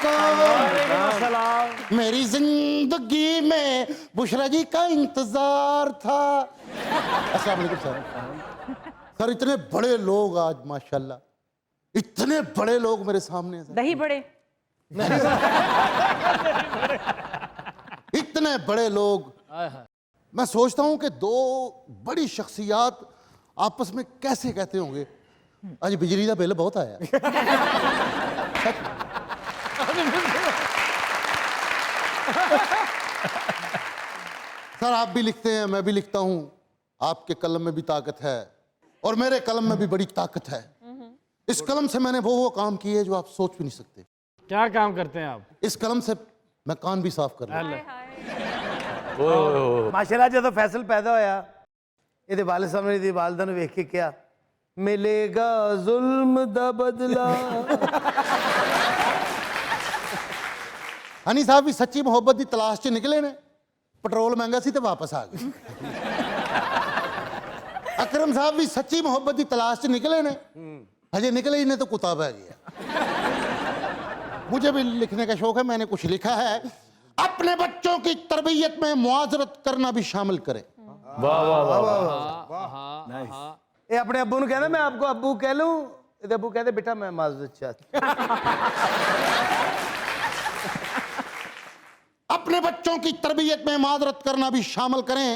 वालेकुम। मेरी जिंदगी में बुशरा जी का इंतजार था। अस्सलाम वालेकुम सर। सर इतने बड़े लोग आज माशाल्लाह, इतने बड़े लोग मेरे सामने हैं सर। दही बड़े। इतने बड़े लोग। मैं सोचता हूं कि दो बड़ी शख्सियात आपस में कैसे कहते होंगे, आज बिजली का बिल बहुत आया। सर आप भी लिखते हैं, मैं भी लिखता हूं, आपके कलम में भी ताकत है और मेरे कलम में भी बड़ी ताकत है। इस कलम से मैंने वो काम किए जो आप सोच भी नहीं सकते। क्या काम करते हैं आप? इस कलम से मैं कान भी साफ कर लेता हूं। माशाल्लाह जो फैसल पैदा होया ये वाले साहब ने दी वालदा ने वेख के क्या मिलेगा जुल्म दा बदला। हनी साहब भी सच्ची मोहब्बत की तलाश च निकले ने, पेट्रोल महंगा सी तो वापस आ गए। अकरम साहब भी सच्ची मोहब्बत की तलाश च निकले ने, हजे निकले ही नहीं तो कुत्ता बह गया। मुझे भी लिखने का शौक है, मैंने कुछ लिखा है। अपने बच्चों की तरबियत में मुआजरत करना भी शामिल करें। वाह वाह वाह ये अपने अब्बू ने कहना मैं आपको अब्बू कह लूं, ये अब्बू कहते बेटा मैं माजरत चाहता। अपने बच्चों की तरबियत में मुआजरत करना भी शामिल करें।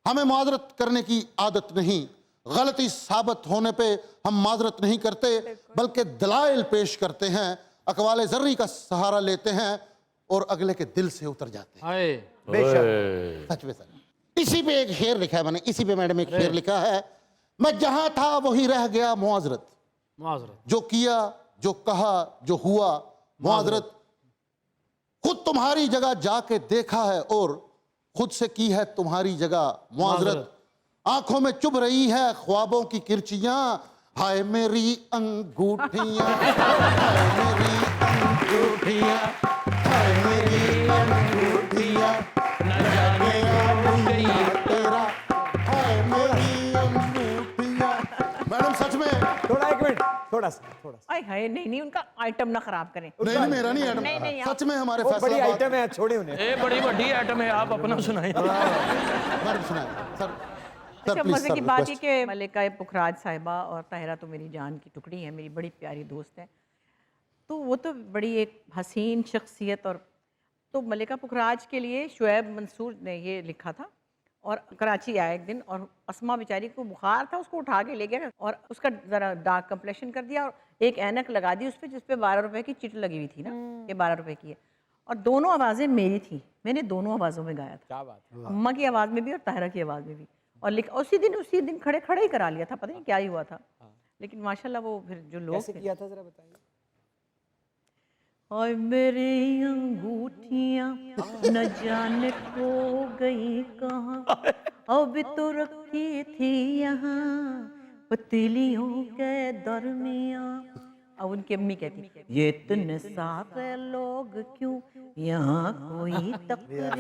हमें मुआजरत करने की आदत नहीं, गलती साबित होने पे हम माजरत नहीं करते बल्कि दलाइल पेश करते हैं, अकवाले जर्री का सहारा लेते हैं और अगले के दिल से उतर जाते हैं। बेशक सच में सर। इसी पे एक शेर लिखा है मैंने, इसी पे मैडम एक शेर लिखा है, मैं जहां था वही रह गया मुआजरत, जो किया जो कहा जो हुआ मुआजरत, खुद तुम्हारी जगह जाके देखा है और खुद से की है तुम्हारी जगह मुआजरत, आंखों में चुभ रही है ख्वाबों की किरचियां, हाय मेरी अंगूठियां, हाय मेरी अंगूठियां, हाय मेरी अंगूठियां, न जाने अब गया तेरा, हाय मेरी अंगूठियां। मैडम सच में थोड़ा एक मिनट थोड़ा सा आय हाय नहीं उनका आइटम ना खराब करें। नहीं मेरा नहीं नहीं, मैडम, सच में हमारे वो बड़ी फैसलाबाद आइटम है, छोड़े उन्हें। ये बड़ी बड़ी आइटम है, आप अपना सुनाइए। मैडम सुनाए सर। अच्छा प्लीज मजे सर, की बात है रिक्वेस्ट। कि मलिका पुखराज साहिबा और ताहिरा तो मेरी जान की टुकड़ी है, मेरी बड़ी प्यारी दोस्त है। तो वो तो बड़ी एक हसीन शख्सियत। और तो मलिका पुखराज के लिए शुएब मंसूर ने ये लिखा था और कराची आया एक दिन और अस्मा बेचारी को बुखार था, उसको उठा के ले गया और उसका ज़रा डार्क कंप्लेक्शन कर दिया और एक ऐनक लगा दी उस पर जिस पे 12 रुपए की चिट लगी हुई थी ना, ये 12 रुपए की है। और दोनों आवाज़ें मेरी थी, मैंने दोनों आवाज़ों में गाया था। क्या बात है। अम्मा की आवाज़ में भी और ताहिरा की आवाज़ में भी। और उसी दिन खड़े खड़े ही करा लिया था, पता नहीं क्या ही हुआ था। लेकिन माशाल्लाह वो फिर जो लोग कैसे थे। किया था जरा बताइए। और मेरी अंगूठियां न जाने खो गई कहाँ, अब तो रखी थी यहाँ पतीलियों के दरमियाँ। अब उनकी अम्मी कहती ये इतने सारे लोग क्यों यहाँ कोई तकरीर।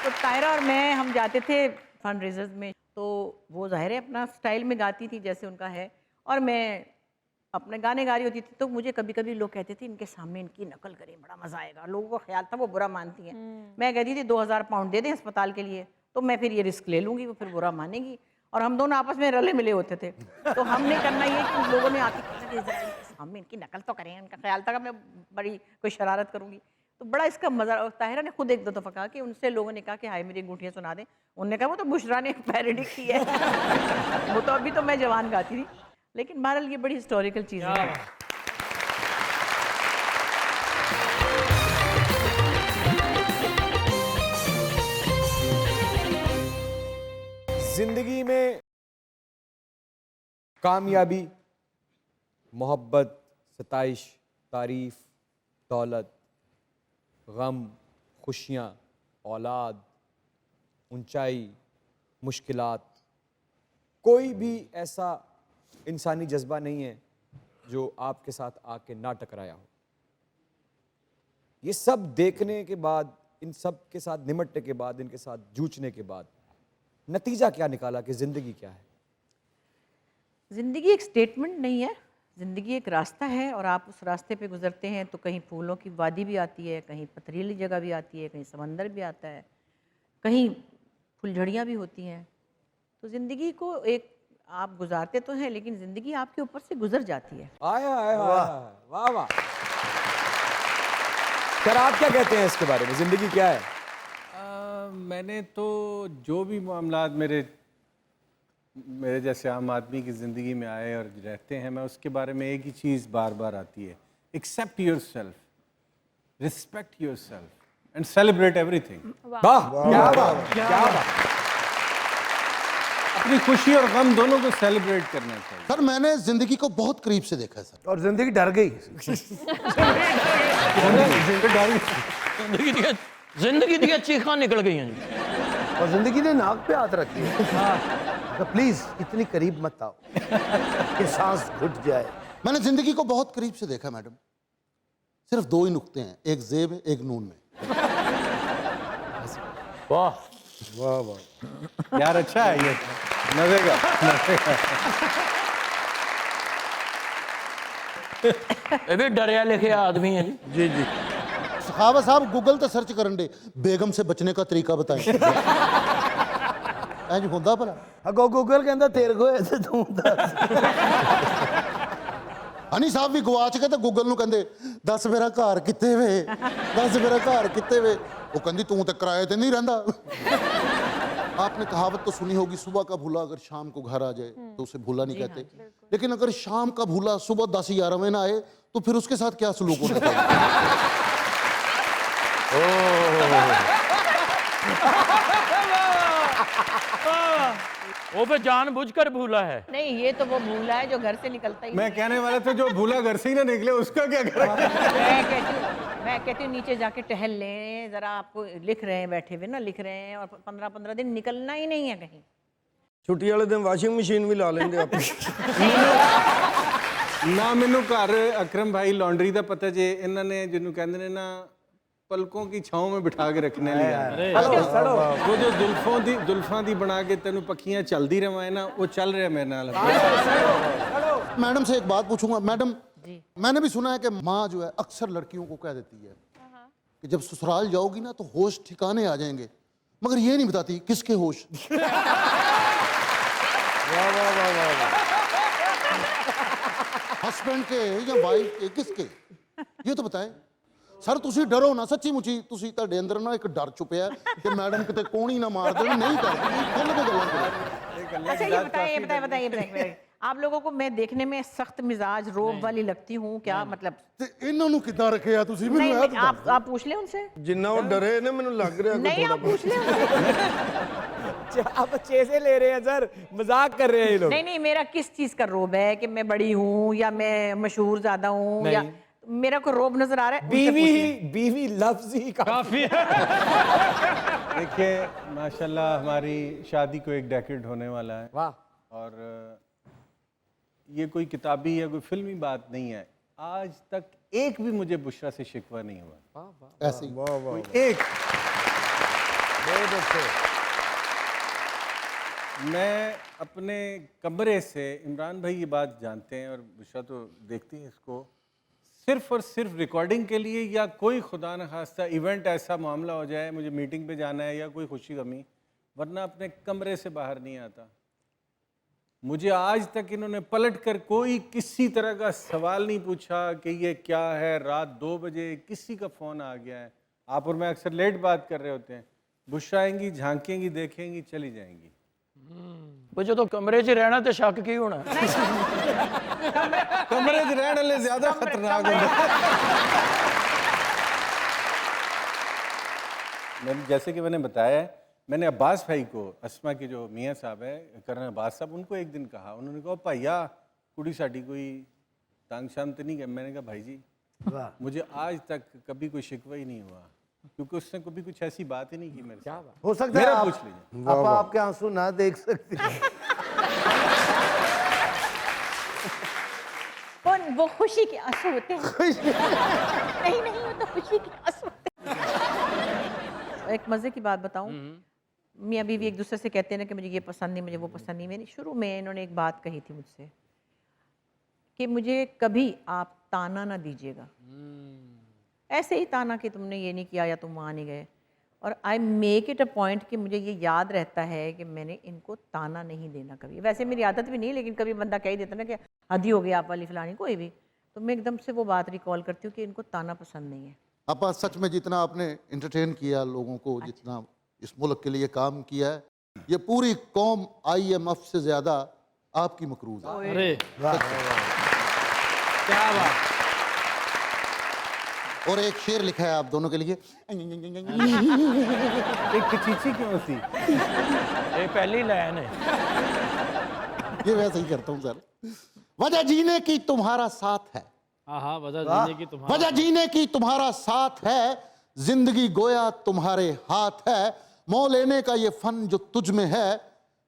तो तायरा और मैं हम जाते थे फंड रेजर्स में, तो वो ज़ाहिर है अपना स्टाइल में गाती थी जैसे उनका है और मैं अपने गाने गा रही होती थी। तो मुझे कभी कभी लोग कहते थे इनके सामने इनकी नकल करें बड़ा मज़ा आएगा। लोगों को ख्याल था वो बुरा मानती हैं। मैं कहती थी 2000 पाउंड दे दें अस्पताल के लिए तो मैं फिर ये रिस्क ले लूँगी, वो फिर बुरा मानेगी। और हम दोनों आपस में रले मिले होते थे। तो हमने करना ये कि उन लोगों ने आके कहना कि ज़रा इनके सामने इनकी नकल तो करें। उनका ख्याल था कि मैं बड़ी कोई शरारत करूँगी। तो बड़ा इसका मज़ा। ताहिरा ने खुद एक दो दफ़ा कहा कि उनसे लोगों ने कहा कि हाय मेरी अंगूठियाँ सुना दें। उन्होंने कहा वो तो बुशरा ने पैरोडी की है। वो तो अभी तो मैं जवान गाती थी। लेकिन बहरहाल ये बड़ी हिस्टोरिकल चीज़ है। जिंदगी में कामयाबी, मोहब्बत, सताइश, तारीफ, दौलत, गम, खुशियाँ, औलाद, ऊंचाई, मुश्किलात, कोई भी ऐसा इंसानी जज्बा नहीं है जो आपके साथ आके ना टकराया हो। ये सब देखने के बाद, इन सब के साथ निमटने के बाद, इनके साथ जूझने के बाद नतीजा क्या निकाला कि ज़िंदगी क्या है? ज़िंदगी एक स्टेटमेंट नहीं है, ज़िंदगी एक रास्ता है और आप उस रास्ते पे गुजरते हैं तो कहीं फूलों की वादी भी आती है, कहीं पथरीली जगह भी आती है, कहीं समंदर भी आता है, कहीं फुलझड़ियाँ भी होती हैं। तो ज़िंदगी को एक आप गुजारते तो हैं लेकिन ज़िंदगी आपके ऊपर से गुजर जाती है। आया आया वाह वाह। सर आप क्या कहते हैं इसके बारे में, जिंदगी क्या है? मैंने तो जो भी मामलात मेरे जैसे आम आदमी की ज़िंदगी में आए और रहते हैं, मैं उसके बारे में एक ही चीज़ बार बार आती है, accept yourself, respect yourself and celebrate everything. वाह क्या बात, क्या बात। अपनी खुशी और गम दोनों को सेलिब्रेट करना चाहिए। सर मैंने जिंदगी को बहुत करीब से देखा है सर। और जिंदगी डर गई। जिंदगी दी चीखा निकल गई हैं जी। और जिंदगी ने नाक पे हाथ रखी है। तो प्लीज इतनी करीब मत आओ कि सांस घुट जाए। मैंने जिंदगी को बहुत करीब से देखा मैडम। सिर्फ दो ही नुक्ते हैं, एक जेब में एक नून में। वाह वाह वाह यार अच्छा है ये, मजे का। ये भी डरिया लिखे आदमी है जी। जी जी। सखावत साहब गूगल ते सर्च करन दे, बेगम से बचने का तरीका बताएं। इंज होंदा भला? अगो गूगल कहता तेरे को ऐसे तू दस। हनी साहब भी गवाच के तो गूगल ਨੂੰ ਕਹਿੰਦੇ ਦੱਸ ਮੇਰਾ ਘਰ ਕਿੱਥੇ ਵੇ, ਦੱਸ ਮੇਰਾ ਘਰ ਕਿੱਥੇ वे। वो कहती तू तो किराए ते नहीं रहंदा। आपने कहावत तो सुनी होगी, सुबह का भूला अगर शाम को घर आ जाए तो उसे भूला नहीं कहते, लेकिन अगर शाम का भूला सुबह 10-11 में ना आए तो फिर उसके साथ क्या सलूक होना चाहिए? वो पे जानबूझकर भूला है। नहीं, ये तो वो भूला है जो घर से निकलता ही मैं कहने वाला था जो भूला घर से ही ना निकले उसका क्या करें? मैं कहती हूँ नीचे जाके टहल लें जरा। आपको लिख रहे हैं बैठे हुए ना, लिख रहे हैं और 15-15 दिन निकलना ही नहीं है कहीं। छुट्टी वाले दिन वाशिंग मशीन भी ला लेंगे आप। ना मैनू घर अकरम भाई लॉन्ड्री का पता जे इन्होंने जिन्हों कहते ने ना पलकों की छांव में बिठा के रखने लिया, वो जो जुल्फां दी बना के तेन पखियां चलती रहे ना, वो चल रहा मेरे नाल। मैडम से एक बात पूछूंगा। मैडम मैंने भी सुना है कि माँ जो है अक्सर लड़कियों को कह देती है कि जब ससुराल जाओगी ना तो होश ठिकाने आ जाएंगे, मगर ये नहीं बताती किसके होश। हस्बैंड के या वाइफ के, किसके, ये तो बताएं। सर तुसी डरो ना, सच्ची मुची तुसी ਤੁਹਾਡੇ ਅੰਦਰ ਨਾ ਇੱਕ ਡਰ ਛੁਪਿਆ ਕਿ ਮੈਡਮ ਕਿਤੇ ਕੋਣੀ ਨਾ ਮਾਰ ਦੇਣ, नहीं करती खुल के गल्लां करो। अच्छा ये बताइए, आप लोगों को मैं देखने में सख्त मिजाज रोब वाली लगती हूँ क्या? मतलब ਤੇ ਇਹਨਾਂ ਨੂੰ ਕਿੱਦਾਂ ਰੱਖਿਆ ਤੁਸੀਂ ਮੈਨੂੰ नहीं, ਇਹ नहीं, ਤਾਂ आप पूछ लें उनसे। जिन्ना वो डरे ने मैंने लग रहा नहीं, आप पूछ लें उनसे। आप अच्छे से ले रहे हैं सर, मजाक कर रहे हैं ये लोग। नहीं, मेरा किस चीज का रोब है कि मैं बड़ी हूँ या मैं मशहूर ज्यादा हूँ, या मेरा को रोब नजर आ रहा है? बीवी लफ्ज ही काफी है। देखिए माशाल्लाह हमारी शादी को 1 डेकेड होने वाला है। वाह। और ये कोई किताबी या कोई फिल्मी बात नहीं है। आज तक एक भी मुझे बुशरा से शिकवा नहीं हुआ। ऐसी कोई एक। मैं अपने कमरे से, इमरान भाई ये बात जानते हैं और बुशरा तो देखती है इसको, सिर्फ और सिर्फ रिकॉर्डिंग के लिए या कोई खुदा न खास्ता इवेंट ऐसा मामला हो जाए, मुझे मीटिंग पे जाना है या कोई खुशी गमी, वरना अपने कमरे से बाहर नहीं आता। मुझे आज तक इन्होंने पलट कर कोई किसी तरह का सवाल नहीं पूछा कि ये क्या है। रात 2 बजे किसी का फ़ोन आ गया है, आप और मैं अक्सर लेट बात कर रहे होते हैं, बुशरा आएंगी, झांकेंगी, देखेंगी, चली जाएंगी। वो जो तो कमरे च रहना तो शक की होना। कमरे च रहने वाले ज्यादा खतरनाक होंगे। मैंने जैसे कि मैंने बताया है, मैंने अब्बास भाई को, अस्मा के जो मियाँ साहब है कर्नल अब्बास साहब, उनको एक दिन कहा, उन्होंने कहा भैया कुड़ी साड़ी कोई तंग शांत नहीं है। मैंने कहा भाई जी मुझे आज तक कभी कोई शिकवा ही नहीं हुआ, क्योंकि उसने कभी कुछ ऐसी बात ही नहीं की मेरे साथ। हो सकता है मेरा आप, पूछ लीजिए। आप आपके आंसू ना देख सकती। वो खुशी के आंसू होते हैं। नहीं, वो तो खुशी के आंसू होते हैं। एक मजे की बात बताऊं, मियाँ बीवी एक दूसरे से कहते हैं ना कि मुझे ये पसंद नहीं, मुझे वो पसंद नहीं। मेरी शुरू में इन्होंने एक बात कही थी मुझसे कि मुझे कभी आप ताना ना दीजिएगा, ऐसे ही ताना कि तुमने ये नहीं किया या तुम वहाँ नहीं गए। और I make it a point कि मुझे ये याद रहता है कि मैंने इनको ताना नहीं देना कभी। वैसे मेरी आदत भी नहीं, लेकिन कभी बंदा कह ही देता ना कि हद ही हो गई आप वाली फलानी, कोई भी, तो मैं एकदम से वो बात रिकॉल करती हूँ कि इनको ताना पसंद नहीं है। आपा सच में जितना आपने एंटरटेन किया लोगों को, जितना इस मुल्क के लिए काम किया है, ये पूरी कौम IMF से ज्यादा आपकी मकरूज है। अरे क्या बात। और एक शेर लिखा है आप दोनों के लिए। एक खिचीची क्यों सी? ये पहली लाइन है। ये वैसे ही करता हूँ सर। वजह जीने की तुम्हारा साथ है, हाँ वजह जीने की तुम्हारा, वजह जीने की तुम्हारा साथ है, जिंदगी गोया तुम्हारे हाथ है, मोह लेने का ये फन जो तुझ में है,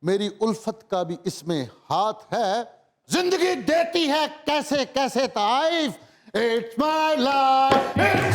मेरी उल्फत का भी इसमें हाथ है, जिंदगी देती है कैसे कैसे ताइफ, इट्स माय लाइफ।